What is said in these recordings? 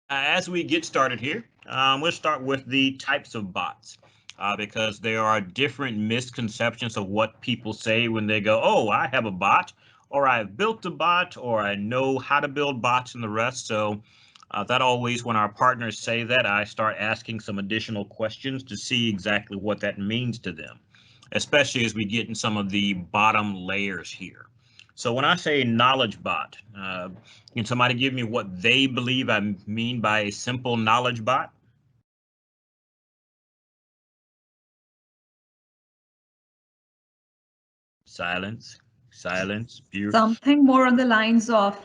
As we get started here, we'll start with the types of bots because there are different misconceptions of what people say when they go, oh, I have a bot, or I've built a bot, or I know how to build bots and the rest. So that always, when our partners say that, I start asking some additional questions to see exactly what that means to them, especially as we get in some of the bottom layers here. So when I say knowledge bot, can somebody give me what they believe I mean by a simple knowledge bot? Silence, silence, beautiful. Something more on the lines of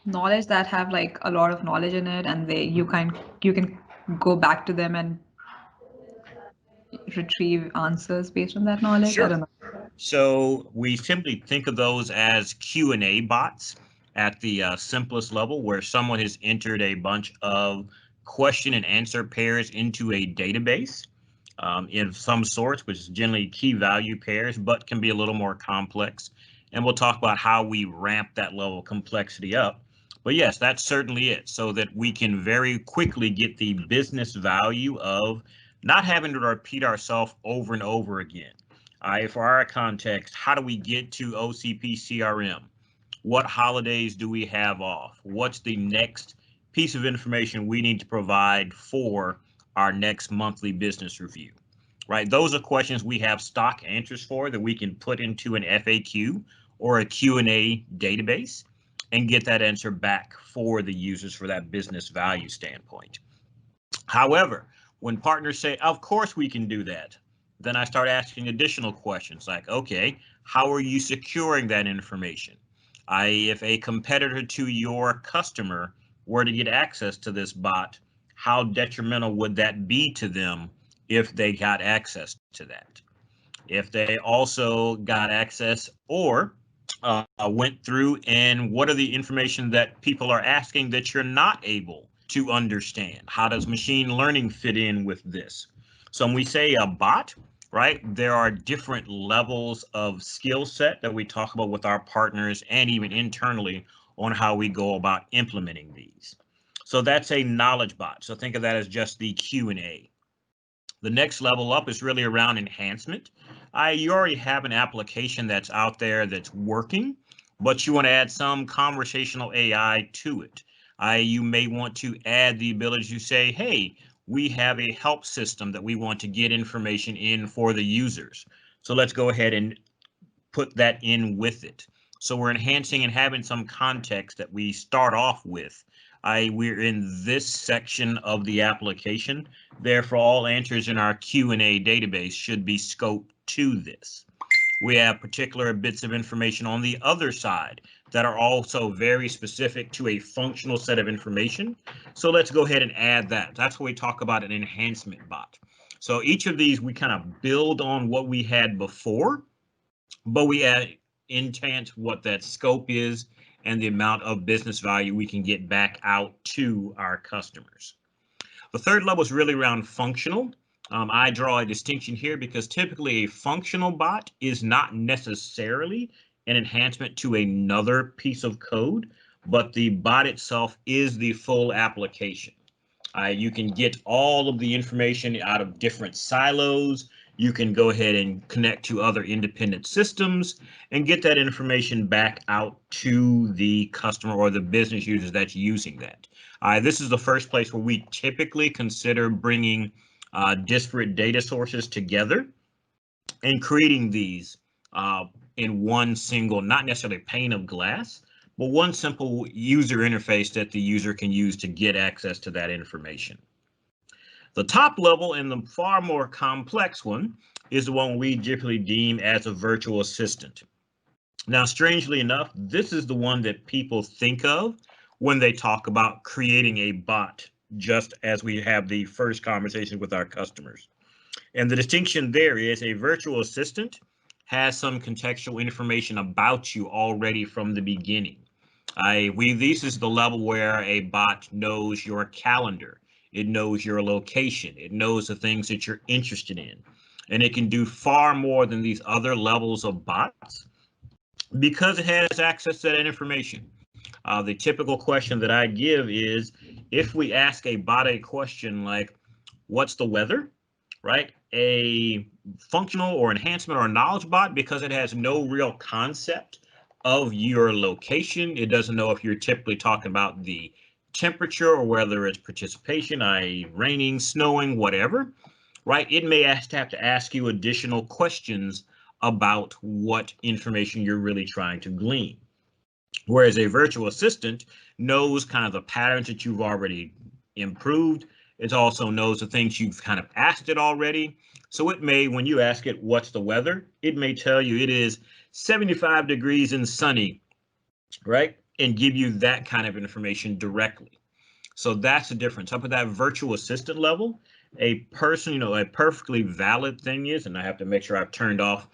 knowledge that have like a lot of knowledge in it, and you can go back to them and retrieve answers based on that knowledge. I Sure. don't know. So we simply think of those as Q&A bots at the simplest level, where someone has entered a bunch of question and answer pairs into a database in some sorts, which is generally key value pairs, but can be a little more complex. And we'll talk about how we ramp that level of complexity up. But yes, that's certainly it, so that we can very quickly get the business value of not having to repeat ourselves over and over again. For our context, how do we get to OCP CRM? What holidays do we have off? What's the next piece of information we need to provide for our next monthly business review? Right? Those are questions we have stock answers for that we can put into an FAQ or a Q&A database and get that answer back for the users for that business value standpoint. However, when partners say, of course we can do that, then I start asking additional questions like, okay, how are you securing that information? If a competitor to your customer were to get access to this bot, how detrimental would that be to them if they got access to that? If they also got access or went through, and what are the information that people are asking that you're not able to understand? How does machine learning fit in with this? So when we say a bot, right, there are different levels of skill set that we talk about with our partners and even internally on how we go about implementing these. So that's a knowledge bot. So think of that as just the Q&A. The next level up is really around enhancement. You already have an application that's out there that's working, but you want to add some conversational AI to it. You may want to add the ability to say, hey, we have a help system that we want to get information in for the users. So let's go ahead and put that in with it. So we're enhancing and having some context that we start off with. We're in this section of the application. Therefore, all answers in our Q&A database should be scoped to this. We have particular bits of information on the other side that are also very specific to a functional set of information. So let's go ahead and add that. That's what we talk about an enhancement bot. So each of these, we kind of build on what we had before, but we add enhance what that scope is and the amount of business value we can get back out to our customers. The third level is really around functional. I draw a distinction here because typically a functional bot is not necessarily an enhancement to another piece of code, but the bot itself is the full application. You can get all of the information out of different silos. You can go ahead and connect to other independent systems and get that information back out to the customer or the business users that's using that. This is the first place where we typically consider bringing disparate data sources together and creating these in one single, not necessarily pane of glass, but one simple user interface that the user can use to get access to that information. The top level and the far more complex one is the one we typically deem as a virtual assistant. Now, strangely enough, this is the one that people think of when they talk about creating a bot, just as we have the first conversation with our customers. And the distinction there is a virtual assistant has some contextual information about you already from the beginning. This is the level where a bot knows your calendar. It knows your location. It knows the things that you're interested in. And it can do far more than these other levels of bots because it has access to that information. The typical question that I give is If we ask a bot a question like, what's the weather, right? A functional or enhancement or knowledge bot, because it has no real concept of your location. It doesn't know if you're typically talking about the temperature or whether it's participation, i.e. raining, snowing, whatever, right? It may have to ask you additional questions about what information you're really trying to glean. Whereas a virtual assistant knows kind of the patterns that you've already improved. It also knows the things you've kind of asked it already. So it may, when you ask it, what's the weather? It may tell you it is 75 degrees and sunny, right? And give you that kind of information directly. So that's the difference. Up at that virtual assistant level, a person, a perfectly valid thing is, and I have to make sure I've turned off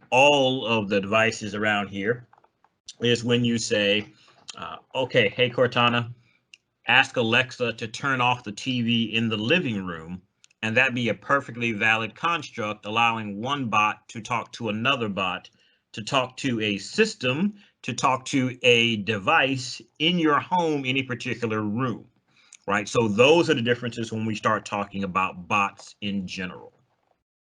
all of the devices around here, is when you say, okay, hey, Cortana, ask Alexa to turn off the TV in the living room. And that be a perfectly valid construct, allowing one bot to talk to another bot, to talk to a system, to talk to a device in your home, any particular room, right? So those are the differences when we start talking about bots in general.